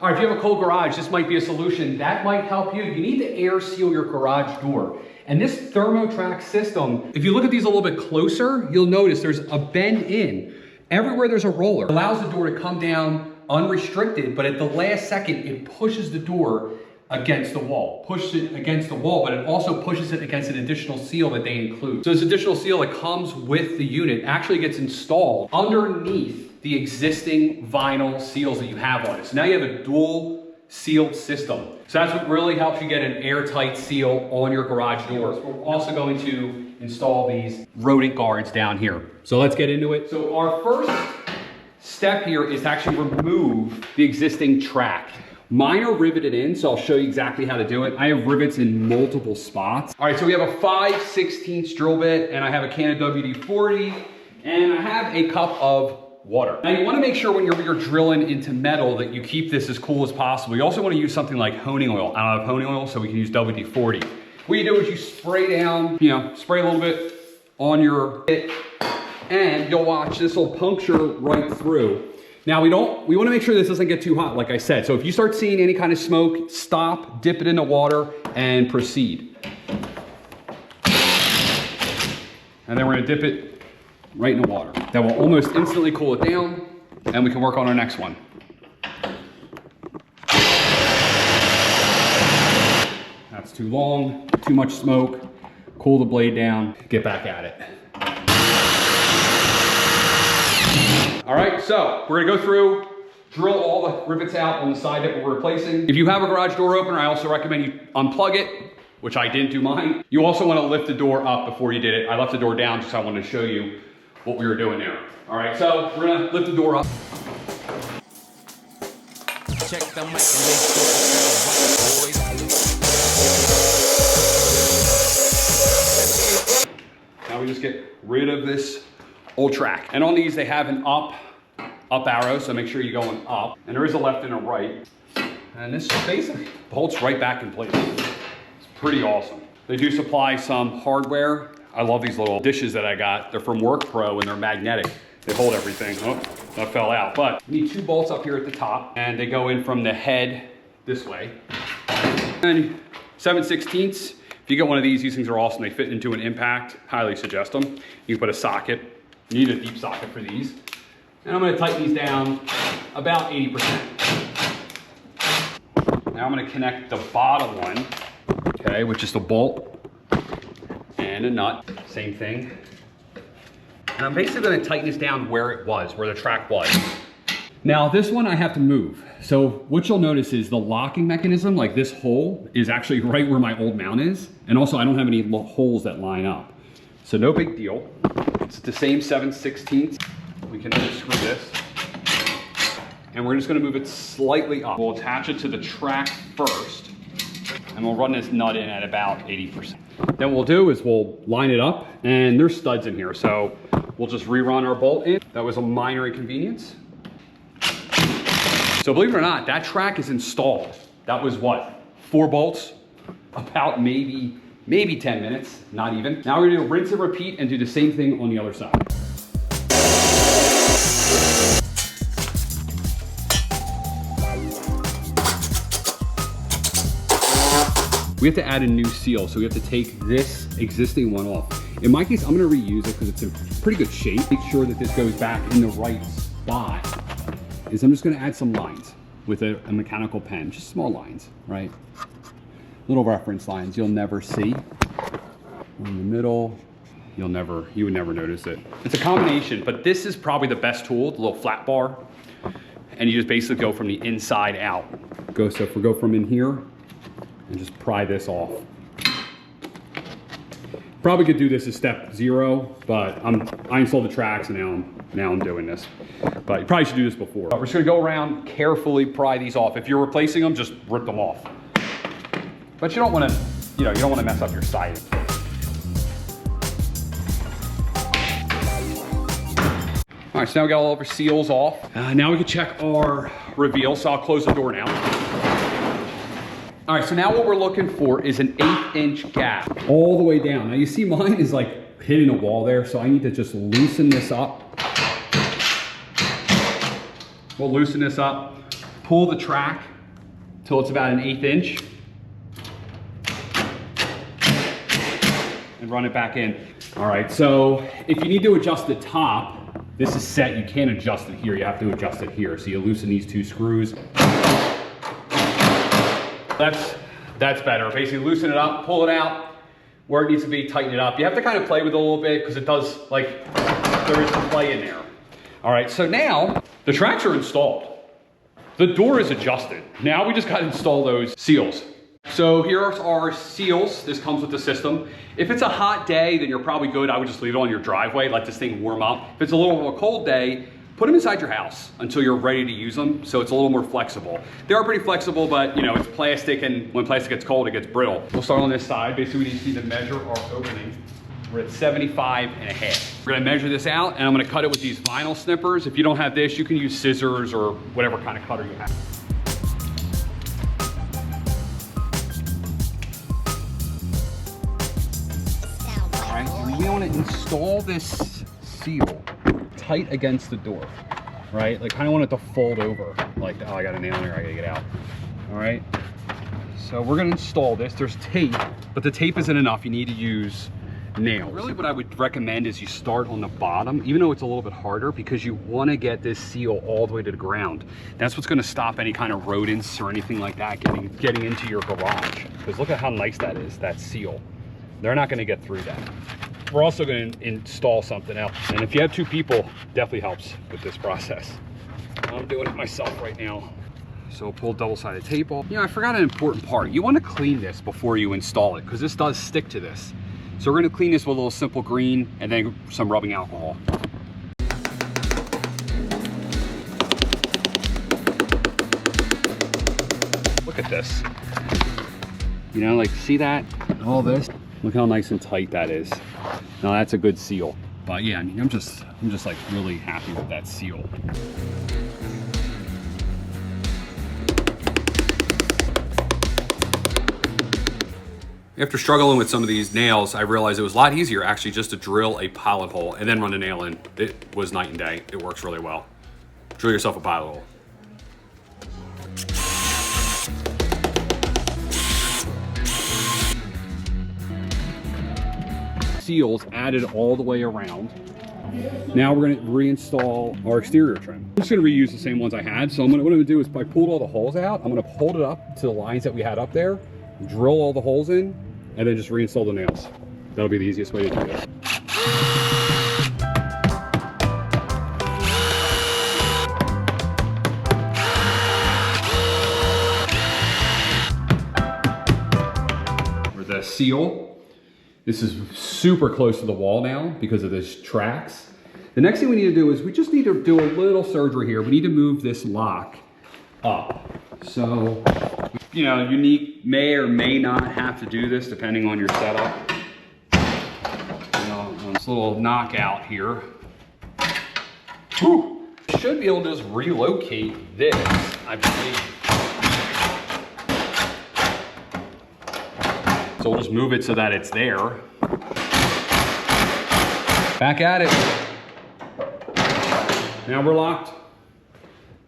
All right, if you have a cold garage, this might be a solution. That might help you. You need to air seal your garage door. And this Thermotraks system, if you look at these a little bit closer, you'll notice there's a bend in. Everywhere there's a roller. It allows the door to come down unrestricted, but at the last second, it pushes the door against the wall. Pushes it against the wall, but it also pushes it against an additional seal that they include. So this additional seal that comes with the unit actually gets installed underneath the existing vinyl seals that you have on it. So now you have a dual sealed system. So that's what really helps you get an airtight seal on your garage doors. We're also going to install these rodent guards down here. So let's get into it. So our first step here is to actually remove the existing track. Mine are riveted in, so I'll show you exactly how to do it. I have rivets in multiple spots. All right, so we have a 5/16 drill bit, and I have a can of WD-40, and I have a cup of water. Now you wanna make sure when you're drilling into metal that you keep this as cool as possible. You also wanna use something like honing oil. I don't have honing oil, so we can use WD-40. What you do is you spray down, spray a little bit on your bit, and you'll watch this will puncture right through. Now we wanna make sure this doesn't get too hot, like I said. So if you start seeing any kind of smoke, stop, dip it in the water, and proceed. And then we're gonna dip it right in the water. That will almost instantly cool it down, and we can work on our next one. That's too long, too much smoke. Cool the blade down, get back at it. All right, so we're gonna go through, drill all the rivets out on the side that we're replacing. If you have a garage door opener, I also recommend you unplug it, which I didn't do mine. You also wanna lift the door up before you did it. I left the door down just so I wanted to show you what we were doing there. All right, so we're gonna lift the door up. Check the mic and make sure it's right, boys. Now we just get rid of this old track. And on these, they have an up arrow, so make sure you're going up. And there is a left and a right. And this basically bolts right back in place. It's pretty awesome. They do supply some hardware. I love these little dishes that I got. They're from Work Pro and they're magnetic. They hold everything. Oh, that fell out. But you need two bolts up here at the top, and they go in from the head this way. And 7/16. If you get one of these things are awesome. They fit into an impact. Highly suggest them. You can put a socket. You need a deep socket for these. And I'm gonna tighten these down about 80%. Now I'm gonna connect the bottom one, okay, which is the bolt and a nut, same thing. And I'm basically gonna tighten this down where it was, where the track was. Now this one I have to move. So what you'll notice is the locking mechanism, like this hole, is actually right where my old mount is. And also I don't have any holes that line up. So no big deal. It's the same 7/16. We can unscrew this. And we're just gonna move it slightly up. We'll attach it to the track first, and we'll run this nut in at about 80%. Then what we'll do is we'll line it up, and there's studs in here, so we'll just rerun our bolt in. That was a minor inconvenience. So believe it or not, that track is installed. That was what, 4 bolts? About maybe 10 minutes, not even. Now we're gonna rinse and repeat and do the same thing on the other side. We have to add a new seal, so we have to take this existing one off. In my case, I'm gonna reuse it because it's in pretty good shape. Make sure that this goes back in the right spot. Is I'm just gonna add some lines with a mechanical pen, just small lines, right? Little reference lines you'll never see. In the middle, you would never notice it. It's a combination, but this is probably the best tool, the little flat bar. And you just basically go from the inside out. So if we go from in here, and just pry this off. Probably could do this as step 0, but I installed the tracks and now I'm doing this. But you probably should do this before. But we're just gonna go around, carefully pry these off. If you're replacing them, just rip them off. But you don't wanna, you don't wanna mess up your siding. All right, so now we got all of our seals off. Now we can check our reveal, so I'll close the door now. All right, so now what we're looking for is an 1/8" gap all the way down. Now you see mine is like hitting a wall there, so I need to just loosen this up. We'll loosen this up, pull the track till it's about an 1/8 inch. And run it back in. All right, so if you need to adjust the top, this is set, you can't adjust it here, you have to adjust it here. So you loosen these 2 screws. That's better. Basically loosen it up, pull it out, where it needs to be, tighten it up. You have to kind of play with it a little bit because it does, like, there is some play in there. All right, so now the tracks are installed. The door is adjusted. Now we just got to install those seals. So here are our seals. This comes with the system. If it's a hot day, then you're probably good. I would just leave it on your driveway, let this thing warm up. If it's a little of a cold day, put them inside your house until you're ready to use them, so it's a little more flexible. They are pretty flexible, but you know, it's plastic, and when plastic gets cold, it gets brittle. We'll start on this side. Basically, we need to measure our opening. We're at 75.5. We're gonna measure this out, and I'm gonna cut it with these vinyl snippers. If you don't have this, you can use scissors or whatever kind of cutter you have. All right, we wanna install this seal tight against the door, right? Like, kind of want it to fold over. Like, oh, I got a nail in there, I gotta get out. All right, so we're gonna install this. There's tape, but the tape isn't enough. You need to use nails. Really what I would recommend is you start on the bottom, even though it's a little bit harder, because you want to get this seal all the way to the ground. That's what's going to stop any kind of rodents or anything like that getting into your garage. Because look at how nice that is, that seal. They're not going to get through that. We're also going to install something else, and if you have 2 people, definitely helps with this process. I'm doing it myself right now. So pull double-sided tape off. You know, I forgot an important part. You want to clean this before you install it, because this does stick to this. So we're gonna clean this with a little simple green and then some rubbing alcohol. Look at this. You know, like, see that? All this. Look how nice and tight that is. Now that's a good seal. But yeah, I mean, I'm just like really happy with that seal. After struggling with some of these nails, I realized it was a lot easier actually just to drill a pilot hole and then run the nail in. It was night and day. It works really well. Drill yourself a pilot hole. Seals added all the way around. Now we're gonna reinstall our exterior trim. I'm just gonna reuse the same ones I had. So what I'm gonna do is, I pulled all the holes out, I'm gonna hold it up to the lines that we had up there, drill all the holes in, and then just reinstall the nails. That'll be the easiest way to do it. For the seal, this is super close to the wall now because of these tracks. The next thing we need to do is we just need to do a little surgery here. We need to move this lock up. So, you know, you may or may not have to do this depending on your setup. You know, on this little knockout here. Whew. Should be able to just relocate this, I believe. So we'll just move it so that it's there. Back at it. Now we're locked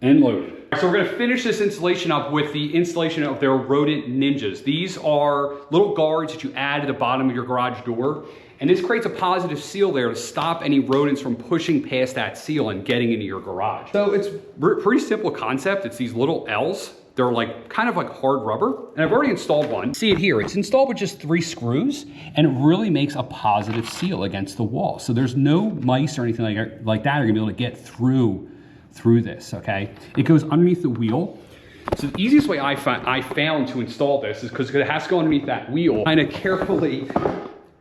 and loaded. So we're gonna finish this installation up with the installation of their rodent ninjas. These are little guards that you add to the bottom of your garage door. And this creates a positive seal there to stop any rodents from pushing past that seal and getting into your garage. So it's a pretty simple concept. It's these little L's. They're like kind of like hard rubber. And I've already installed one. See it here, it's installed with just 3 screws and it really makes a positive seal against the wall. So there's no mice or anything like that are gonna be able to get through this, okay? It goes underneath the wheel. So the easiest way I found to install this is because it has to go underneath that wheel, kind of carefully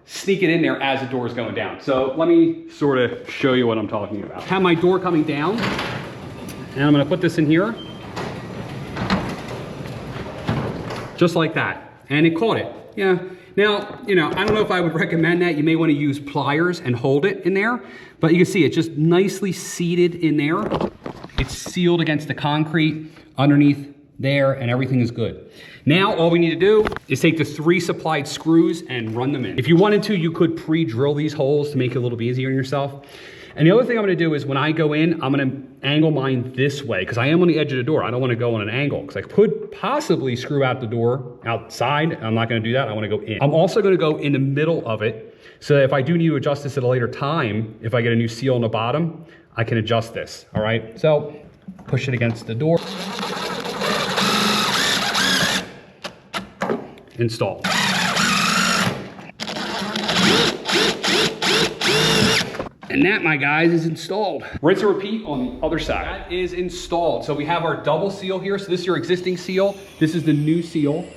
sneak it in there as the door is going down. So let me sort of show you what I'm talking about. I have my door coming down, and I'm gonna put this in here. Just like that, and it caught it, yeah. Now, you know, I don't know if I would recommend that. You may want to use pliers and hold it in there, but you can see it's just nicely seated in there. It's sealed against the concrete underneath there, and everything is good. Now, all we need to do is take the 3 supplied screws and run them in. If you wanted to, you could pre-drill these holes to make it a little bit easier on yourself. And the other thing I'm gonna do is when I go in, I'm gonna angle mine this way because I am on the edge of the door. I don't wanna go on an angle because I could possibly screw out the door outside. I'm not gonna do that, I wanna go in. I'm also gonna go in the middle of it so that if I do need to adjust this at a later time, if I get a new seal on the bottom, I can adjust this, all right? So push it against the door. Install. And that, my guys, is installed. Rinse and repeat on the other side. That is installed. So we have our double seal here. So this is your existing seal. This is the new seal.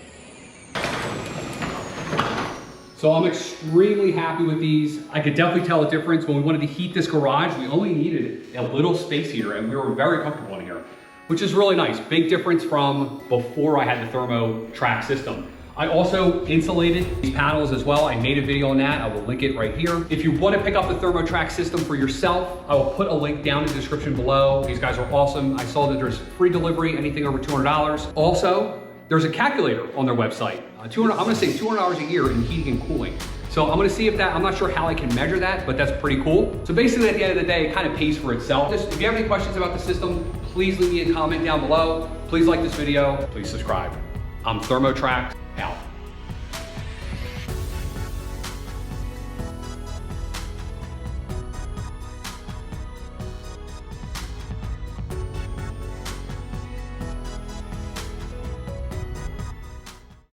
So I'm extremely happy with these. I could definitely tell a difference. When we wanted to heat this garage, we only needed a little space heater and we were very comfortable in here, which is really nice. Big difference from before I had the Thermotraks system. I also insulated these panels as well. I made a video on that. I will link it right here. If you want to pick up the Thermotraks system for yourself, I will put a link down in the description below. These guys are awesome. I saw that there's free delivery, anything over $200. Also, there's a calculator on their website. I'm gonna say $200 a year in heating and cooling. So I'm gonna see if that, I'm not sure how I can measure that, but that's pretty cool. So basically at the end of the day, it kind of pays for itself. If you have any questions about the system, please leave me a comment down below. Please like this video, please subscribe. I'm Thermotraks, out.